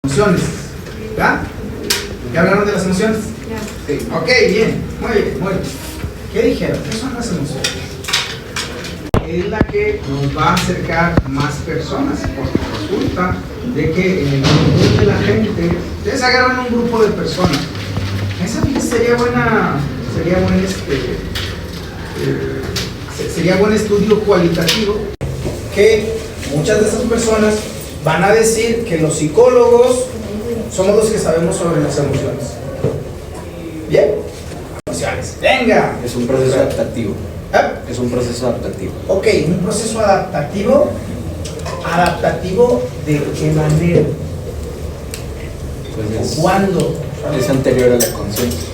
Emociones, ¿verdad? ¿Ya hablaron de las emociones? Sí. Ok, bien, muy bien, muy bien. ¿Qué dijeron? ¿Qué son las emociones? Es la que nos va a acercar más personas, porque resulta de que en el grupo de la gente, ustedes agarran un grupo de personas, esa sería buen estudio cualitativo, que muchas de esas personas van a decir que los psicólogos somos los que sabemos sobre las emociones. Bien, emociones, venga. Es un proceso adaptativo. ¿Eh? Es un proceso adaptativo. Ok, un proceso adaptativo. ¿Adaptativo de qué manera? Pues ¿Cuándo? es anterior a la conciencia.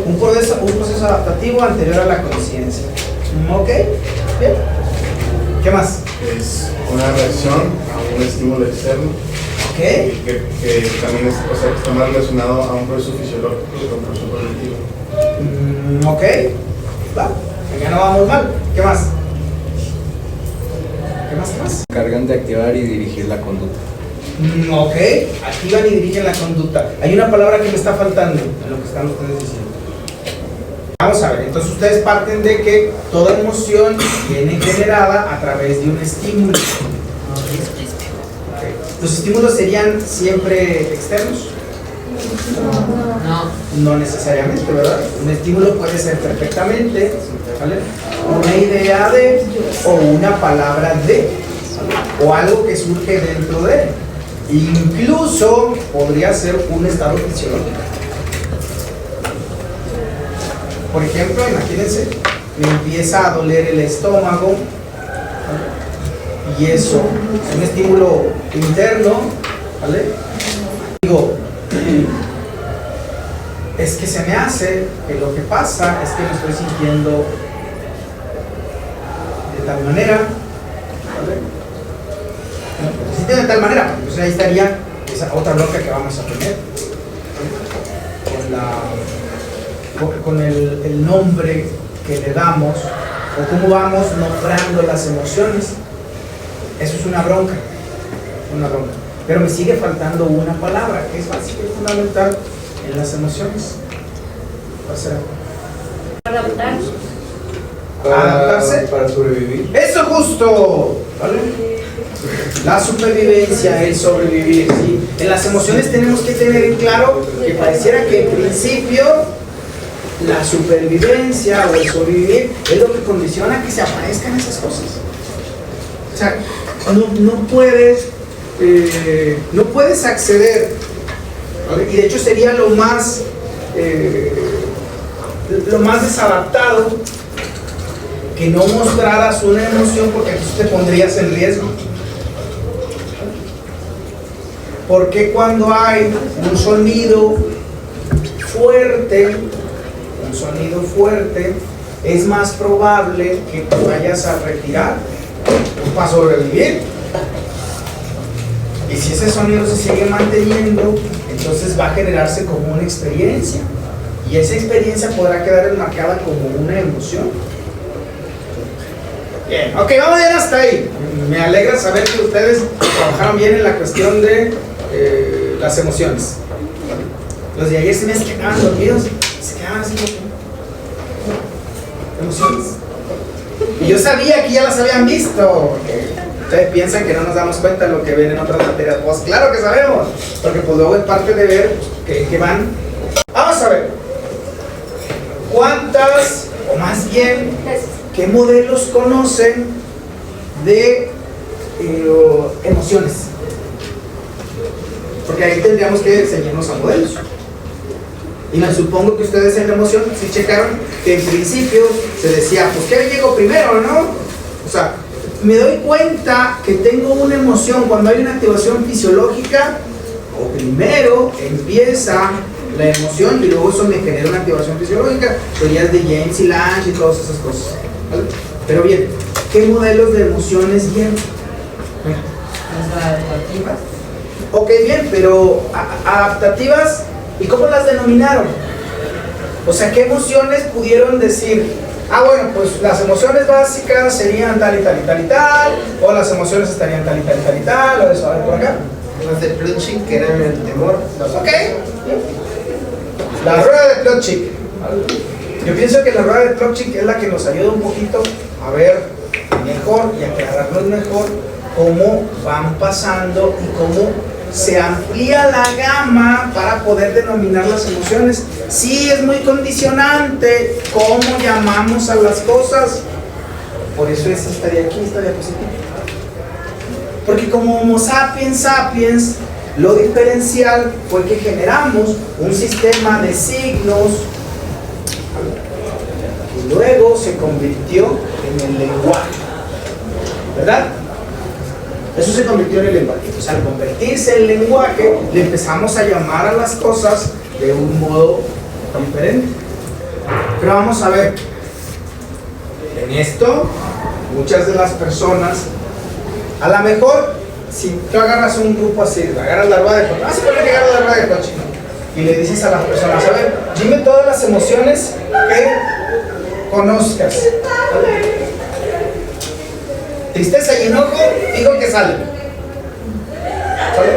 Un proceso adaptativo anterior a la conciencia. Ok, bien. ¿Qué más? Es una reacción a un estímulo externo Ok. que también está más relacionado a un proceso fisiológico que a un proceso cognitivo. Ok, va. Ya no vamos mal. ¿Qué más? ¿Qué más? ¿Qué más? Se encargan de activar y dirigir la conducta. Ok, activan y dirigen la conducta. Hay una palabra que me está faltando en lo que están ustedes diciendo. Vamos a ver, entonces ustedes parten de que toda emoción viene generada a través de un estímulo. Okay. ¿Los estímulos serían siempre externos? No necesariamente, ¿verdad? Un estímulo puede ser perfectamente, ¿vale?, una idea de, o una palabra de, o algo que surge dentro de. Incluso podría ser un estado fisiológico. Por ejemplo, imagínense, me empieza a doler el estómago, ¿vale?, y eso es un estímulo interno, ¿vale? Digo, es que se me hace que lo que pasa es que me estoy sintiendo de tal manera, ¿vale? Me siento de tal manera, entonces ahí estaría esa otra bloca que vamos a tener, ¿vale? Con el nombre que le damos, o cómo vamos nombrando las emociones. Eso es una bronca, pero me sigue faltando una palabra que es básica y fundamental en las emociones. Adaptarse Para sobrevivir. Eso justo, ¿vale? La supervivencia, el sobrevivir, ¿sí? En las emociones tenemos que tener en claro que pareciera que en principio la supervivencia o el sobrevivir es lo que condiciona que se aparezcan esas cosas. O sea, no puedes acceder, ¿vale? Y de hecho sería lo más desadaptado que no mostraras una emoción, porque entonces te pondrías en riesgo. Porque cuando hay un sonido fuerte, es más probable que te vayas a retirar para sobrevivir. Y si ese sonido se sigue manteniendo, entonces va a generarse como una experiencia. Y esa experiencia podrá quedar enmarcada como una emoción. Bien, ok, vamos bien hasta ahí. Me alegra saber que ustedes trabajaron bien en la cuestión de las emociones. Los de ayer se me quedaban dormidos, se quedaban así como emociones. Y yo sabía que ya las habían visto, porque ustedes piensan que no nos damos cuenta de lo que ven en otras materias. Pues claro que sabemos, porque pues luego es parte de ver que van. Vamos a ver, ¿cuántas, o más bien, qué modelos conocen de emociones? Porque ahí tendríamos que enseñarnos a modelos. Y me supongo que ustedes en la emoción sí checaron que en principio se decía, pues ¿qué llegó primero, no? O sea, me doy cuenta que tengo una emoción cuando hay una activación fisiológica, o primero empieza la emoción y luego eso me genera una activación fisiológica, teorías de James y Lange y todas esas cosas, ¿vale? Pero bien, ¿qué modelos de emociones vieron? Las adaptativas. Ok, bien, pero adaptativas, ¿y cómo las denominaron? O sea, ¿qué emociones pudieron decir? Ah, bueno, pues las emociones básicas serían tal y tal y tal y tal, o las emociones estarían tal y tal y tal y tal, o eso, a ver por acá. las de Plutchik, que eran el temor. Ok. La rueda de Plutchik. Yo pienso que la rueda de Plutchik es la que nos ayuda un poquito a ver mejor y a aclararnos mejor cómo van pasando y cómo se amplía la gama para poder denominar las emociones. Sí, es muy condicionante cómo llamamos a las cosas. Por eso esta estaría aquí, esta diapositiva. Porque como Homo sapiens sapiens, lo diferencial fue que generamos un sistema de signos y luego se convirtió en el lenguaje, ¿verdad? Eso se convirtió en el lenguaje. Entonces, al convertirse en lenguaje, le empezamos a llamar a las cosas de un modo diferente. Pero vamos a ver, en esto, muchas de las personas, a lo mejor, si tú agarras un grupo así, agarras la rueda de coche, vamos a poner que agarras la rueda de coche, y le dices a las personas, a ver, dime todas las emociones que conozcas. Tristeza y enojo, digo que salen. ¿Sale?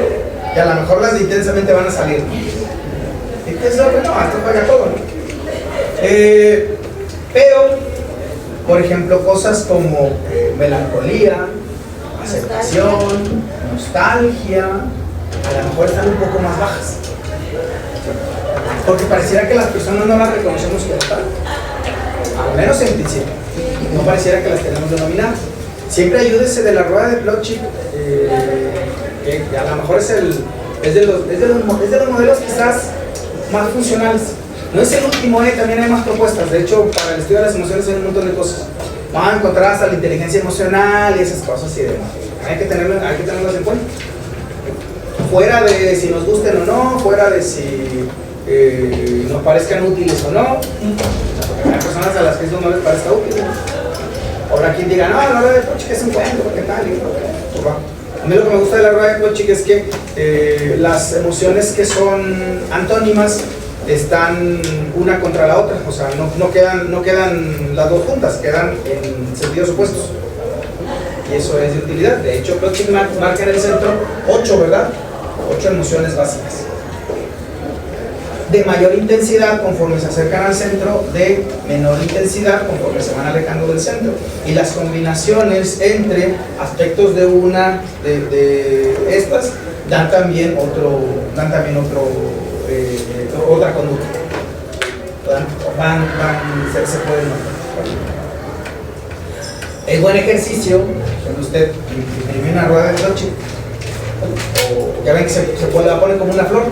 Y a lo mejor las de intensamente van a salir. Entonces, no, esto paga todo. Pero, por ejemplo, cosas como melancolía, aceptación, nostalgia, a lo mejor están un poco más bajas. Porque pareciera que las personas no las reconocemos como tal. Al menos en principio. No pareciera que las tenemos denominadas. Siempre ayúdese de la rueda de Plutchik, que a lo mejor es de los modelos quizás más funcionales. No es el último, también hay más propuestas. De hecho, para el estudio de las emociones hay un montón de cosas. Van a encontrar hasta la inteligencia emocional y esas cosas y demás. Hay que tenerlas en cuenta. Fuera de si nos gusten o no, fuera de si nos parezcan útiles o no. Porque hay personas a las que eso no les parezca útil. Ahora quien diga, no, la rueda de Plutchik es un cuento, ¿qué tal? A mí lo que me gusta de la rueda de Plutchik es que las emociones que son antónimas están una contra la otra, o sea, no quedan las dos juntas, quedan en sentidos opuestos. Y eso es de utilidad. De hecho, Plutchik marca en el centro 8, ¿verdad? 8 emociones básicas. De mayor intensidad conforme se acercan al centro, de menor intensidad conforme se van alejando del centro. Y las combinaciones entre aspectos de una de estas dan también otra conducta. Se pueden notar. Es buen ejercicio cuando usted imprime una rueda de Plutchik, o ya ven que se la pone como una flor.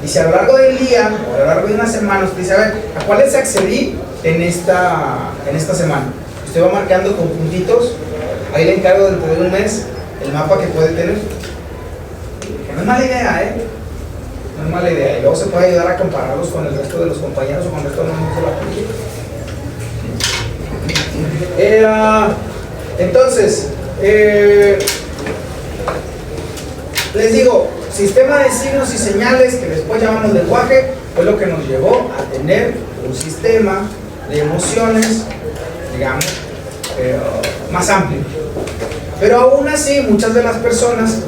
Y si a lo largo del día o a lo largo de una semana usted dice, a ver, ¿a cuáles accedí en esta semana? Usted va marcando con puntitos, ahí le encargo dentro de un mes el mapa que puede tener. Que no es mala idea, no es mala idea. Y luego se puede ayudar a compararlos con el resto de los compañeros o con el resto de los miembros de la política. Entonces, les digo, sistema de signos y señales, que después llamamos lenguaje, fue lo que nos llevó a tener un sistema de emociones, digamos, más amplio. Pero aún así, muchas de las personas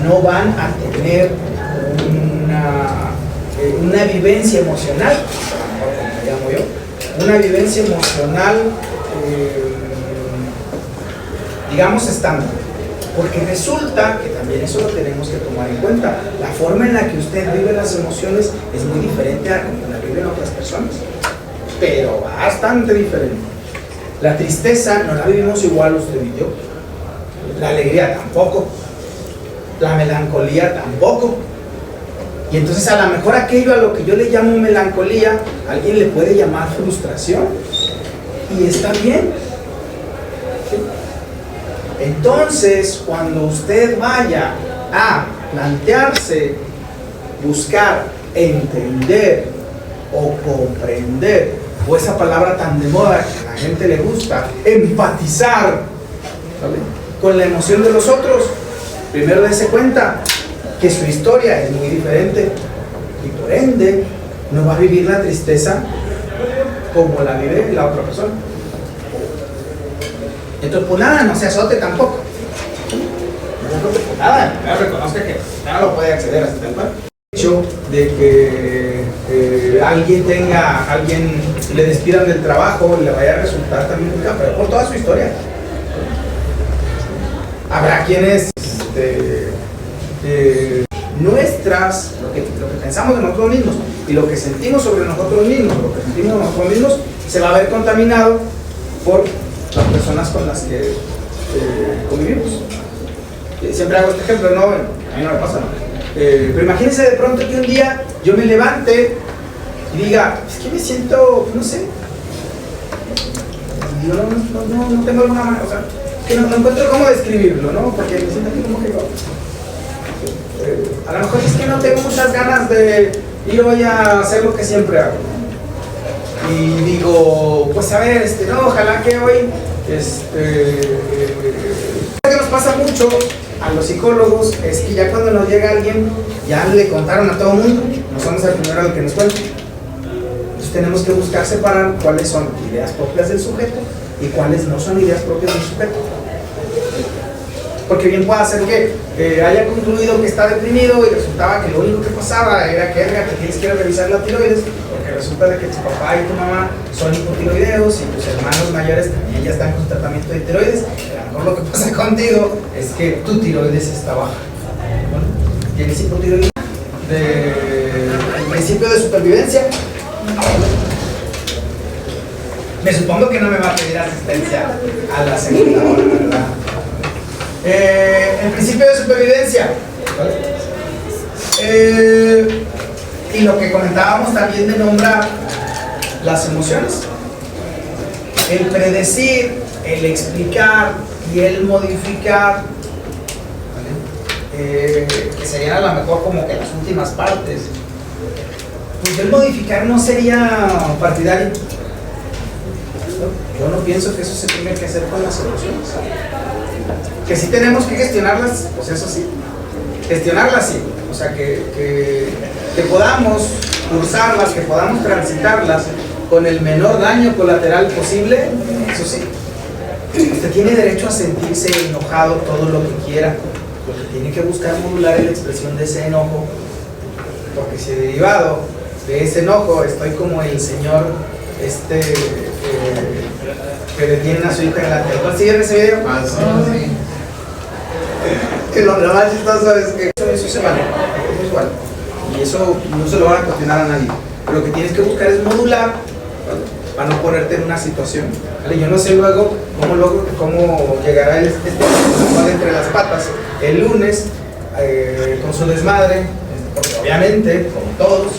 no van a tener una vivencia emocional, como llamo yo, una vivencia emocional, digamos, estándar. Porque resulta que también eso lo tenemos que tomar en cuenta. La forma en la que usted vive las emociones es muy diferente a como la viven otras personas, pero bastante diferente. La tristeza no la vivimos igual usted y yo, la alegría tampoco, la melancolía tampoco. Y entonces a lo mejor aquello a lo que yo le llamo melancolía, alguien le puede llamar frustración, y está bien. ¿Sí? Entonces, cuando usted vaya a plantearse, buscar, entender o comprender, o esa palabra tan de moda que a la gente le gusta, empatizar, ¿vale?, con la emoción de los otros, primero dése cuenta que su historia es muy diferente y por ende no va a vivir la tristeza como la vive la otra persona. Entonces, pues nada, no se azote tampoco. nada, reconozca que no lo puede acceder hasta el cual. El hecho de que alguien le despidan del trabajo, le vaya a resultar también muy caro, por toda su historia. Habrá quienes lo que pensamos de nosotros mismos y lo que sentimos sobre nosotros mismos, se va a ver contaminado por las personas con las que convivimos. Siempre hago este ejemplo, ¿no? A mí no me pasa, ¿no? Pero imagínense de pronto que un día yo me levante y diga, es que me siento, no sé, yo no tengo alguna manera, o sea, que no encuentro cómo describirlo, ¿no? Porque me siento aquí como que a lo mejor es que no tengo muchas ganas de ir hoy a hacer lo que siempre hago, ¿no? Y digo, pues a ver, no, ojalá que hoy, lo que nos pasa mucho a los psicólogos es que ya cuando nos llega alguien, ya le contaron a todo el mundo, no somos el primero al que nos cuenta. Entonces tenemos que buscar separar cuáles son ideas propias del sujeto y cuáles no son ideas propias del sujeto. Porque bien puede ser que haya concluido que está deprimido y resultaba que lo único que pasaba era que tienes que ir a revisar la tiroides, porque resulta de que tu papá y tu mamá son hipotiroideos y tus hermanos mayores también ya están con tratamiento de tiroides. A lo mejor lo que pasa contigo es que tu tiroides está baja. ¿Bueno? Tienes hipotiroidismo el principio de supervivencia. Me supongo que no me va a pedir asistencia a la segunda hora, ¿verdad? El principio de supervivencia, ¿vale? Y lo que comentábamos también de nombrar las emociones, el predecir, el explicar y el modificar, ¿vale? Que serían a lo mejor como que las últimas partes. Pues el modificar no sería partidario. Yo no pienso que eso se tenga que hacer con las emociones. Que sí tenemos que gestionarlas, pues eso sí. Gestionarlas sí. O sea, que podamos cursarlas, que podamos transitarlas con el menor daño colateral posible, eso sí. Usted tiene derecho a sentirse enojado todo lo que quiera. Lo que tiene que buscar modular es la expresión de ese enojo. Porque si derivado de ese enojo estoy como el señor que detienen a su hija en la tele. ¿Cuál sigue ese video? Ah, sí, sí. Que lo más chistoso es que eso se vale, eso es vale. Y eso no se lo van a cuestionar a nadie. Pero lo que tienes que buscar es modular, ¿vale? Para no ponerte en una situación, ¿vale? Yo no sé luego cómo llegará entre las patas el lunes con su desmadre, porque obviamente, como todos,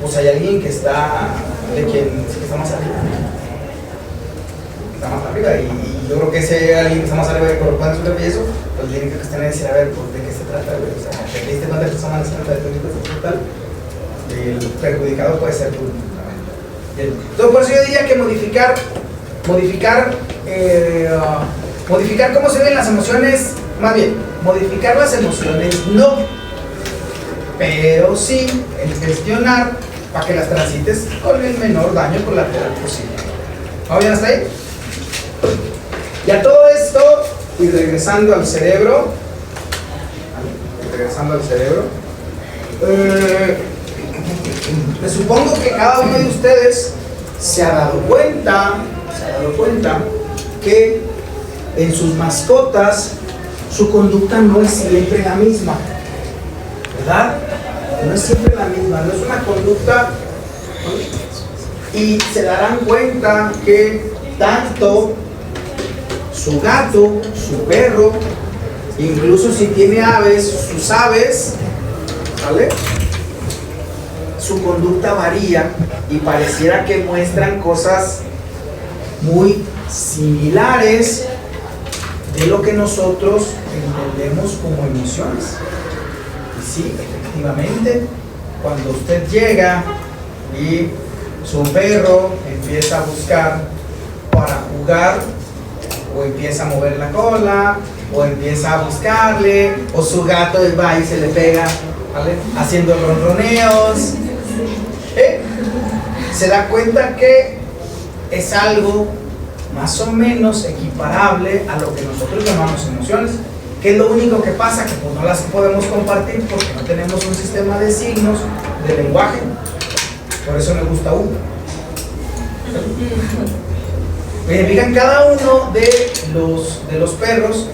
pues hay alguien que está más arriba. Está más arriba y yo creo que ese alguien que está más arriba de corresponde a su empiezo, pues tiene que cuestionar y decir, a ver, pues, ¿de qué se trata? O sea, ¿te diste cuenta que esta semana se trata de tal? El perjudicado puede ser tú. Entonces, por eso yo diría que modificar cómo se ven las emociones, más bien, modificar las emociones no, pero sí el gestionar para que las transites con el menor daño colateral posible. ¿Vamos bien hasta ahí? Y a todo esto, y regresando al cerebro, me supongo que cada uno de ustedes se ha dado cuenta que en sus mascotas su conducta no es siempre la misma, ¿verdad? No es siempre la misma, no es una conducta, y se darán cuenta que tanto su gato, su perro, incluso si tiene aves, sus aves, ¿vale? Su conducta varía y pareciera que muestran cosas muy similares de lo que nosotros entendemos como emociones. Y sí, efectivamente, cuando usted llega y su perro empieza a buscar para jugar, o empieza a mover la cola, o empieza a buscarle, o su gato va y se le pega, ¿vale? Haciendo ronroneos, se da cuenta que es algo más o menos equiparable a lo que nosotros llamamos emociones, ¿Qué es lo único que pasa? Que pues no las podemos compartir porque no tenemos un sistema de signos, de lenguaje. Por eso me gusta uno. Miren, cada uno de los perros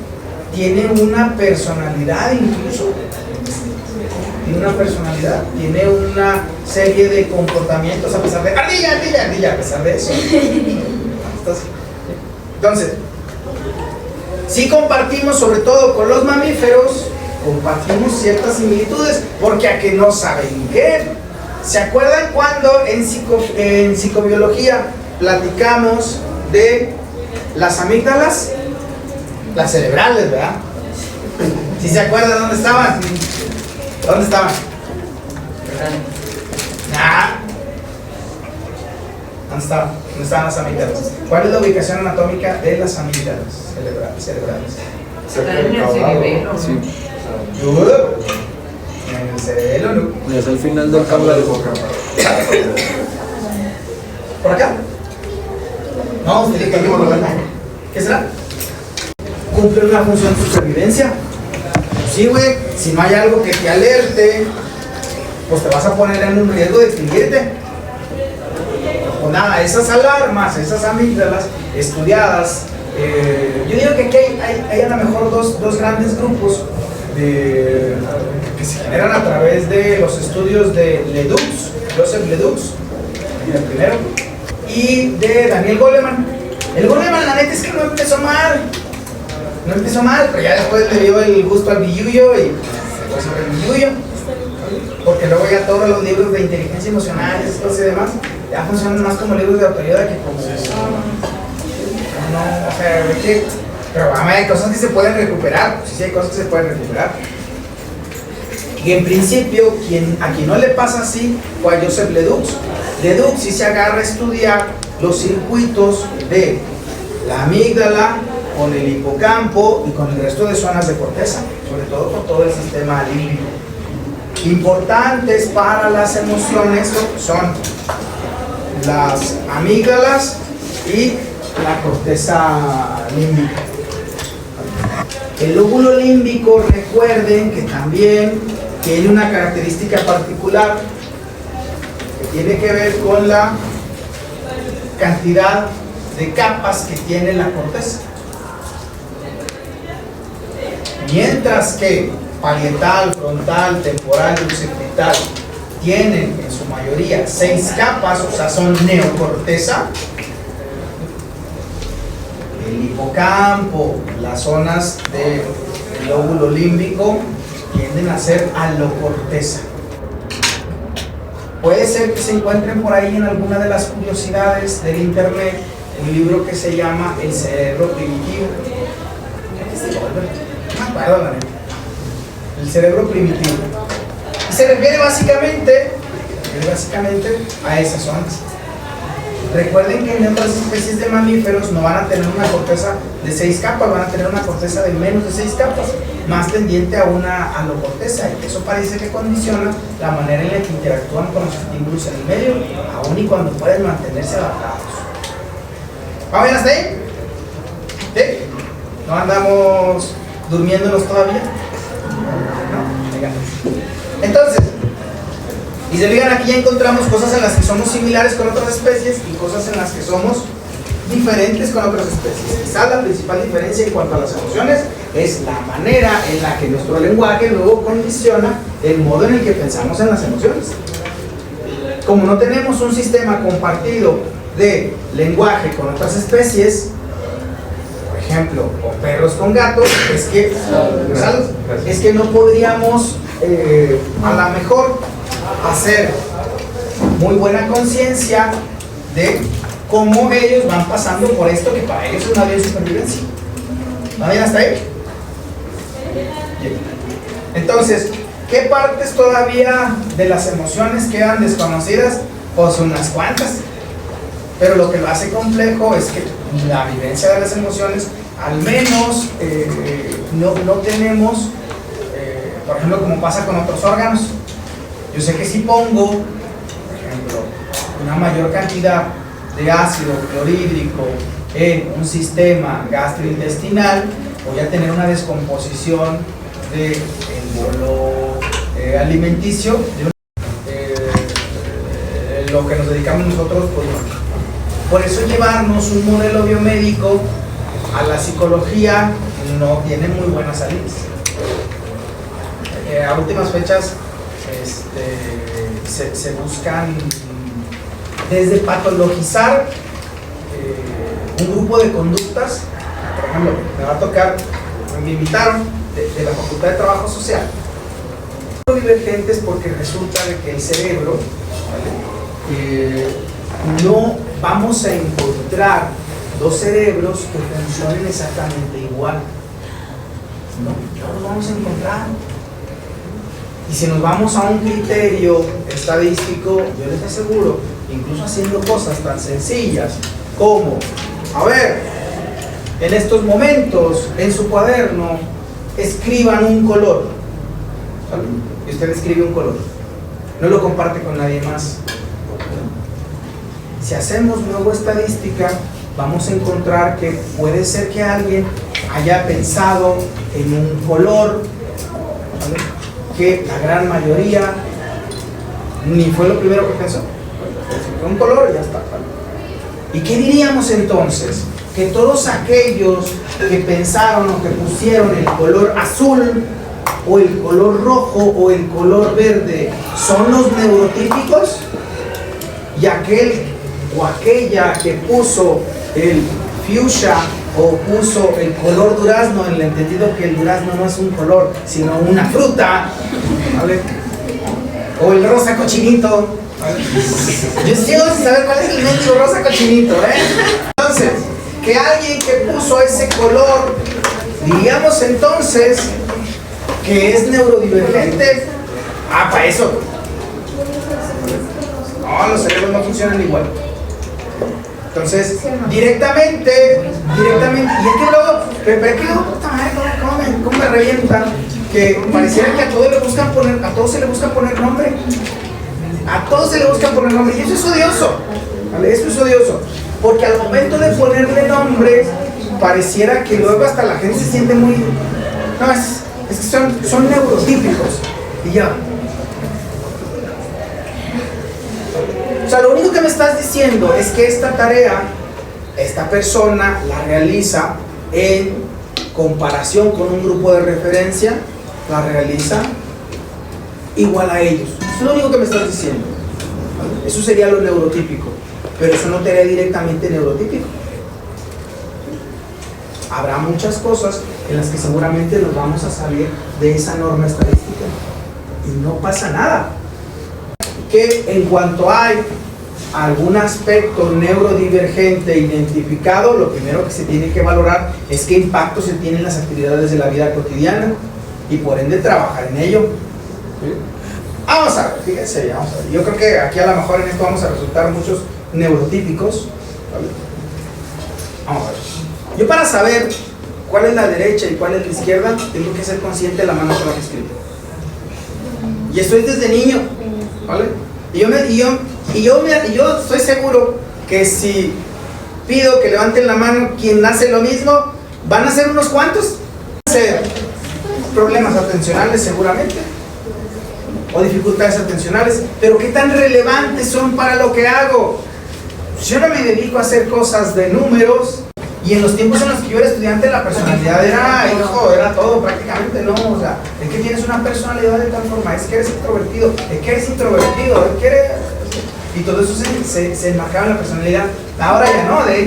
tiene una personalidad incluso. Tiene una personalidad, tiene una serie de comportamientos a pesar de ardilla, ardilla, ardilla, a pesar de eso. Entonces, si compartimos, sobre todo con los mamíferos, compartimos ciertas similitudes, porque a que no saben qué. ¿Se acuerdan cuando en psicobiología platicamos de las amígdalas? Las cerebrales, ¿verdad? ¿Sí se acuerdan dónde estaban? ¿Dónde estaban? ¿Dónde estaban? ¿Dónde estaban las amígdalas? ¿Cuál es la ubicación anatómica de las amígdalas cerebrales? Está en el cerebelo. Sí. En el cerebelo, ¿no? Es al final del Habla de campo. boca. ¿Por acá? No, usted dijo que por acá. ¿Qué será? Cumple una función de supervivencia. Sí, güey, si no hay algo que te alerte, pues te vas a poner en un riesgo de extinguirte. Pues nada, esas alarmas, esas amígdalas estudiadas, yo digo que aquí hay a lo mejor dos grandes grupos que se generan a través de los estudios de Ledoux, Joseph Ledoux, el primero, y de Daniel Goleman. El Goleman, la neta es que no empezó mal, pero ya después le dio el gusto al billuyo y se fue sobre el billuyo, porque luego ya todos los libros de inteligencia emocional y esas cosas y demás ya funcionan más como libros de autoayuda que como no, o sea, es que, pero hay cosas que se pueden recuperar, sí hay cosas que se pueden recuperar. Y en principio, a quien no le pasa así fue a Joseph Ledoux. Ledoux sí se agarra a estudiar los circuitos de la amígdala con el hipocampo y con el resto de zonas de corteza, sobre todo con todo el sistema límbico. Importantes para las emociones son las amígdalas y la corteza límbica. El lóbulo límbico, recuerden que también tiene una característica particular que tiene que ver con la cantidad de capas que tiene la corteza. Mientras que parietal, frontal, temporal y occipital tienen en su mayoría 6 capas, o sea, son neocorteza. El hipocampo, las zonas del lóbulo límbico tienden a ser alocorteza. Puede ser que se encuentren por ahí en alguna de las curiosidades del internet un libro que se llama El cerebro primitivo. No me acuerdo, la neta. El cerebro primitivo. Y se refiere básicamente a esas zonas. Recuerden que en otras especies de mamíferos no van a tener una corteza de 6 capas, van a tener una corteza de menos de 6 capas, más tendiente a una alocorteza, y eso parece que condiciona la manera en la que interactúan con los estímulos en el medio, aun y cuando pueden mantenerse adaptados. ¿Vamos bien hasta ahí? ¿Sí? ¿No andamos durmiéndonos todavía? ¿No? Venga. Entonces, y se fijan, aquí ya encontramos cosas en las que somos similares con otras especies y cosas en las que somos diferentes con otras especies. Quizás la principal diferencia en cuanto a las emociones es la manera en la que nuestro lenguaje luego condiciona el modo en el que pensamos en las emociones. Como no tenemos un sistema compartido de lenguaje con otras especies, por ejemplo, con perros con gatos, es que no podríamos a lo mejor hacer muy buena conciencia de cómo ellos van pasando por esto que para ellos es una vía de supervivencia. ¿Va bien hasta ahí? Bien. Entonces, ¿qué partes todavía de las emociones quedan desconocidas? Pues unas cuantas. Pero lo que lo hace complejo es que la vivencia de las emociones, al menos no tenemos, por ejemplo, como pasa con otros órganos. Yo sé que si pongo, por ejemplo, una mayor cantidad de ácido clorhídrico en un sistema gastrointestinal, voy a tener una descomposición del bolo alimenticio, de lo que nos dedicamos nosotros, pues no. Por eso llevarnos un modelo biomédico a la psicología no tiene muy buenas salidas. A últimas fechas se buscan desde patologizar un grupo de conductas. Por ejemplo, me va a tocar, me invitaron de la Facultad de Trabajo Social, divergentes, porque resulta de que el cerebro, ¿vale? No vamos a encontrar dos cerebros que funcionen exactamente igual. No los vamos a encontrar. Y si nos vamos a un criterio estadístico, yo les aseguro, incluso haciendo cosas tan sencillas como, a ver, en estos momentos, en su cuaderno, escriban un color. ¿Sale? Y usted escribe un color. No lo comparte con nadie más. Si hacemos luego estadística, vamos a encontrar que puede ser que alguien haya pensado en un color, ¿vale? Que la gran mayoría ni fue lo primero que pensó. Fue un color y ya está, ¿vale? ¿Y qué diríamos entonces? Que todos aquellos que pensaron o que pusieron el color azul o el color rojo o el color verde son los neurotípicos, y aquel o aquella que puso el fuchsia o puso el color durazno, en el entendido que el durazno no es un color sino una fruta, ¿vale? O el rosa cochinito, ¿vale? Yo sigo sin saber cuál es el mendigo rosa cochinito, Entonces, que alguien que puso ese color, diríamos entonces que es neurodivergente. Para eso no, los cerebros no funcionan igual. Entonces, directamente, y es que luego, puta madre, ¿cómo me revientan? Que pareciera que a todos se le buscan poner nombre. A todos se le buscan poner nombre, y eso es odioso, ¿vale? Eso es odioso, porque al momento de ponerle nombre, pareciera que luego hasta la gente se siente muy... No, es que son neurotípicos, y ya. O sea, lo único que me estás diciendo es que esta tarea, esta persona la realiza en comparación con un grupo de referencia, la realiza igual a ellos. Eso es lo único que me estás diciendo. Eso sería lo neurotípico, pero eso no te haría directamente neurotípico. Habrá muchas cosas en las que seguramente nos vamos a salir de esa norma estadística y no pasa nada. Que en cuanto hay algún aspecto neurodivergente identificado, lo primero que se tiene que valorar es qué impacto se tiene en las actividades de la vida cotidiana y por ende trabajar en ello. ¿Sí? Vamos a ver, fíjense, vamos a ver. Yo creo que aquí a lo mejor en esto vamos a resultar muchos neurotípicos, ¿vale? Vamos a ver. Yo, para saber cuál es la derecha y cuál es la izquierda, tengo que ser consciente de la mano con la que escribo. Y eso es desde niño, ¿vale? Y yo estoy seguro que si pido que levanten la mano quien hace lo mismo, van a ser unos cuantos. Van a ser problemas atencionales seguramente, o dificultades atencionales, pero ¿qué tan relevantes son para lo que hago? Yo no me dedico a hacer cosas de números, y en los tiempos en los que yo era estudiante la personalidad era todo prácticamente, ¿no? O sea, es que tienes una personalidad de tal forma, es que eres extrovertido, es que eres introvertido, es que eres... Y todo eso se enmarcaba en la personalidad. Ahora ya no, de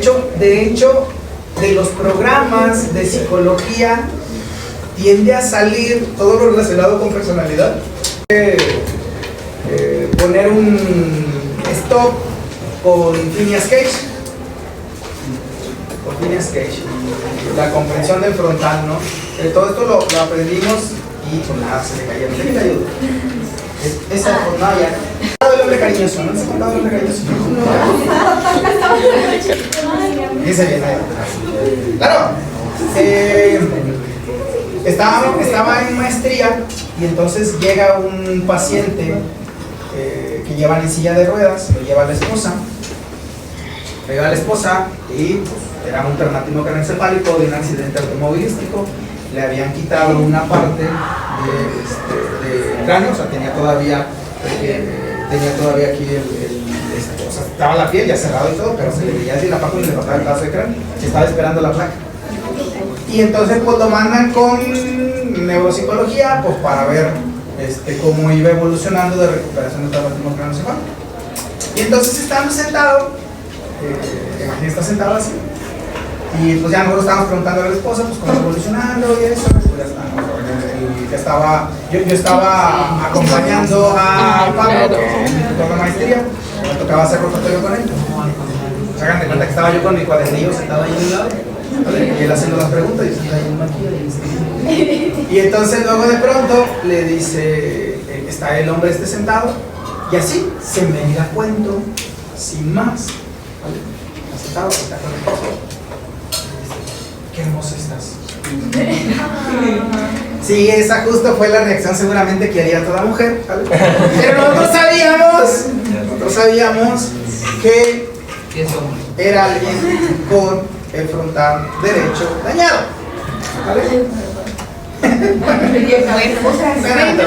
hecho, de los programas de psicología tiende a salir todo lo relacionado con personalidad. Poner un stop con Phineas Cage. Con Phineas Cage. La comprensión del frontal, ¿no? Todo esto lo aprendimos y con nada se le caía. ¿Qué le ayuda? Esa jornada ya. El hombre cariñoso, ¿no? ¿Se ha contado el hombre cariñoso? Dice bien ahí. Claro. Estaba en maestría y entonces llega un paciente que llevan en silla de ruedas, lo lleva la esposa y pues, era un traumatismo craneoencefálico de un accidente automovilístico. Le habían quitado una parte del cráneo, o sea, tenía todavía aquí o sea, estaba la piel ya cerrada y todo, pero se le veía así la parte donde le faltaba el pedazo de cráneo. Se estaba esperando la placa. Y entonces pues lo mandan con neuropsicología pues para ver cómo iba evolucionando de recuperación del traumatismo craneoencefálico. Y entonces estando sentado, imagínate, está sentado así, y pues ya nosotros estábamos preguntando a la esposa pues cómo está evolucionando y eso, pues ya está, yo estaba acompañando a Pablo, con la maestría, me tocaba hacer rotatorio con él. Hagan de cuenta que estaba yo con mi cuadernillo sentado ahí en un lado, y él haciendo las preguntas y yo estaba ahí. Y entonces luego de pronto le dice, está el hombre sentado, y así se me la cuento sin más. ¿Vale? Está sentado, está con el cojo. Qué hermosa estás. Sí, esa justo fue la reacción seguramente que haría toda mujer, ¿vale? Pero nosotros sabíamos que era alguien con el frontal derecho dañado, ¿vale? Pero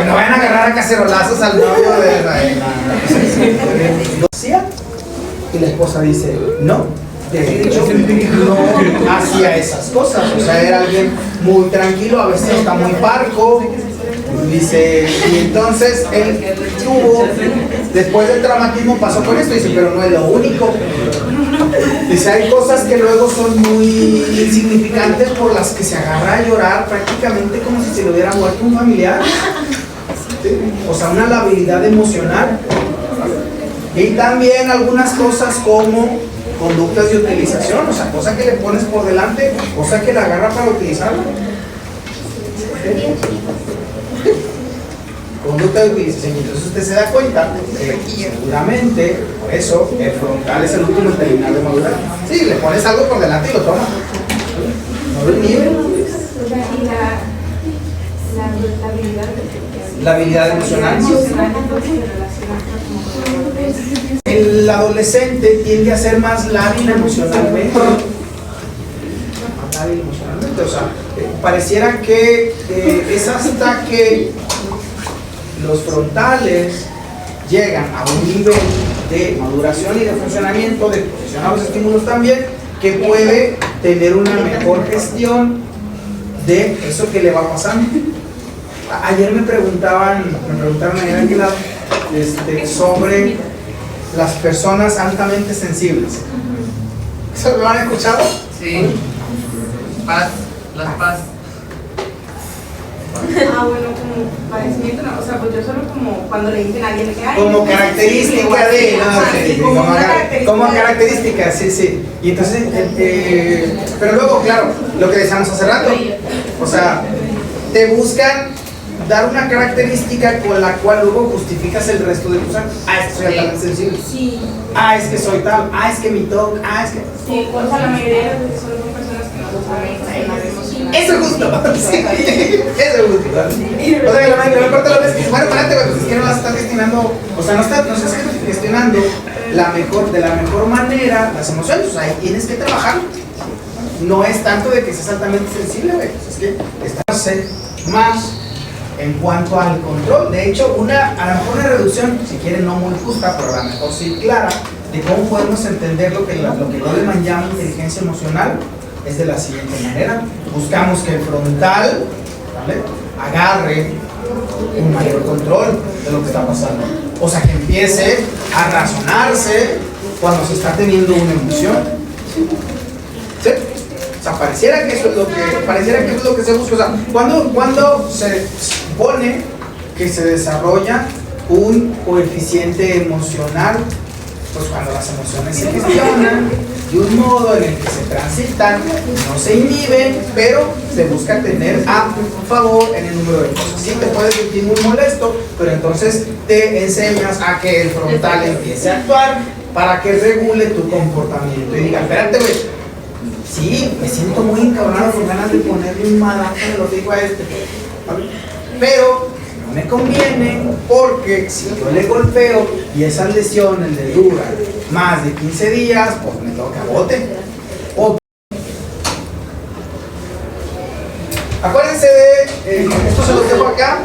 no vayan a agarrar a cacerolazos al novio de la y la esposa dice, no, de hecho no hacía esas cosas, o sea, era alguien muy tranquilo, a veces está muy parco, dice, y entonces él tuvo, después del traumatismo pasó con esto, dice, pero no es lo único. Dice, hay cosas que luego son muy insignificantes por las que se agarra a llorar prácticamente como si se le hubiera muerto un familiar. ¿Sí? O sea, una labilidad emocional. Y también algunas cosas como conductas de utilización, o sea, cosas que le pones por delante, cosas que la agarra para utilizarla. Conducta de utilización. Entonces usted se da cuenta que seguramente, por eso, el frontal es el último en terminar de madurar. Sí, le pones algo por delante y lo toma. No lo inhibe. La habilidad emocional. El adolescente tiende a ser más lábil emocionalmente. Más lábil emocionalmente. O sea, pareciera que es hasta que los frontales llegan a un nivel de maduración y de funcionamiento, de exposición a los estímulos también, que puede tener una mejor gestión de eso que le va pasando. Ayer me preguntaron ayer aquí lado, sobre las personas altamente sensibles. ¿Eso lo han escuchado? Sí. Paz, las paz. Bueno, como padecimiento, no, o sea, pues yo solo como cuando le dicen a alguien que hay. Como característica de, como característica, sí. Y entonces, pero luego, claro, lo que decíamos hace rato, o sea, te buscan dar una característica con la cual luego justificas el resto de tus actos. Ah, es que soy altamente sensible. Sí. Ah, es que soy tal. Ah, es que mi TOC. Ah, es que. Sí, o sea, la mayoría de las veces son personas que no saben. Eso es justo. Sí, eso es justo. O sea, que la mayor parte de las veces, bueno, espérate, pues es que no las estás gestionando, o sea, no estás gestionando de la mejor manera las emociones, o sea, ahí tienes que trabajar. No es tanto de que seas altamente sensible, güey, pues es que estás más en cuanto al control. De hecho, a lo mejor una reducción, si quieren, no muy justa, pero a lo mejor sí clara, de cómo podemos entender lo que Goleman llama inteligencia emocional, es de la siguiente manera. Buscamos que el frontal, ¿vale?, agarre un mayor control de lo que está pasando. O sea, que empiece a razonarse cuando se está teniendo una emoción. ¿Sí? O sea, pareciera que eso es lo que se busca. O sea, cuando se supone que se desarrolla un coeficiente emocional, pues cuando las emociones se gestionan de un modo en el que se transitan, no se inhiben, pero se busca tener a favor en el número de cosas. Sí te puedes sentir muy molesto, pero entonces te enseñas a que el frontal empiece a actuar para que regule tu comportamiento y diga, espérate, güey, sí, me siento muy encabronado con ganas de ponerle un madazo en el hocico a este, pero no me conviene, porque si yo le golpeo y esas lesiones le duran más de 15 días, pues me toca bote. O Esto se los dejo acá,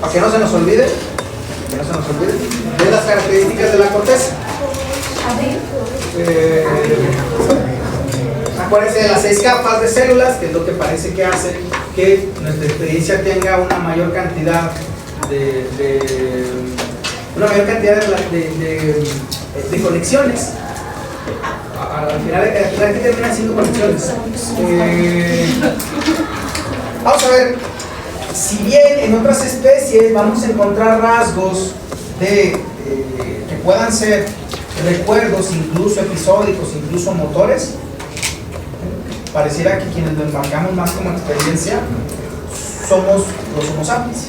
para que no se nos olvide. De las características de la corteza. Acuérdense de las 6 capas de células, que es lo que parece que hace que nuestra experiencia tenga una mayor cantidad de conexiones. Al final aquí terminan siendo conexiones. Vamos a ver, si bien en otras especies vamos a encontrar rasgos que puedan ser recuerdos, incluso episódicos, incluso motores, pareciera que quienes lo embarcamos más como experiencia somos los Homo sapiens.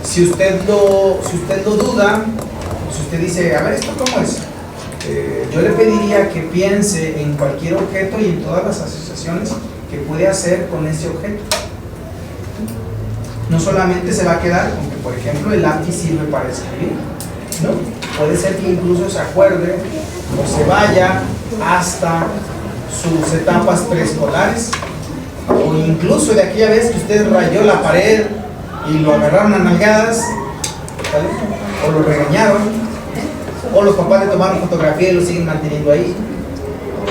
Si usted lo duda, si usted dice, a ver, ¿esto cómo es? Yo le pediría que piense en cualquier objeto y en todas las asociaciones que puede hacer con ese objeto. No solamente se va a quedar con que, por ejemplo, el lápiz sirve para escribir, ¿no? Puede ser que incluso se acuerde o se vaya hasta sus etapas preescolares, o incluso de aquella vez que usted rayó la pared y lo agarraron a nalgadas, ¿vale? O lo regañaron, o los papás le tomaron fotografía y lo siguen manteniendo ahí,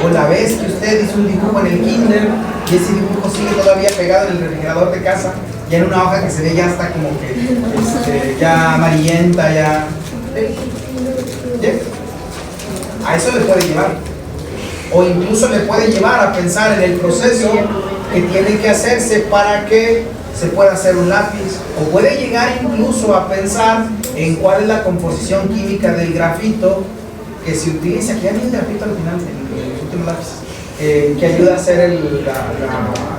o la vez que usted hizo un dibujo en el kinder y ese dibujo sigue todavía pegado en el refrigerador de casa, ya en una hoja que se ve ya está como que ya amarillenta, ya. A eso le puede llevar, o incluso le puede llevar a pensar en el proceso que tiene que hacerse para que se pueda hacer un lápiz, o puede llegar incluso a pensar en cuál es la composición química del grafito que se utiliza, que ya viene el grafito al final, en los últimos lápices, que ayuda a hacer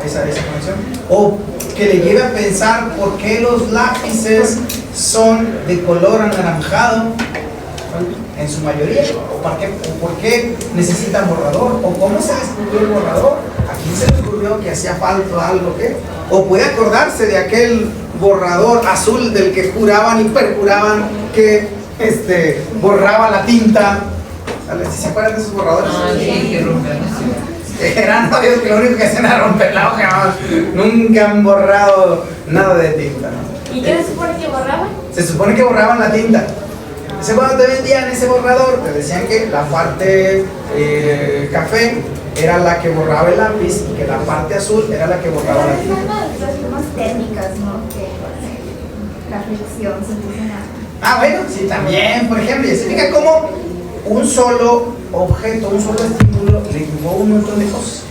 esa conexión, o que le lleve a pensar por qué los lápices son de color anaranjado, en su mayoría, o por qué necesitan borrador, o cómo se descubrió el borrador, a quién se le ocurrió que hacía falta algo, ¿qué? O puede acordarse de aquel borrador azul del que juraban y perjuraban que borraba la tinta. ¿Se acuerdan de esos borradores? Sí, que rompen. Eran obvios que lo único que hacían era romper la hoja, nunca han borrado nada de tinta, ¿no? ¿Y qué se supone que borraban? Se supone que borraban la tinta. Entonces, cuando te vendían ese borrador, te decían que la parte café era la que borraba el lápiz y que la parte azul era la que borraba la tinta. Las formas térmicas, ¿no? Que la fricción se empiezan a... Bueno, sí, también, por ejemplo, y explica cómo un solo objeto, un solo estímulo le llevó un montón de cosas.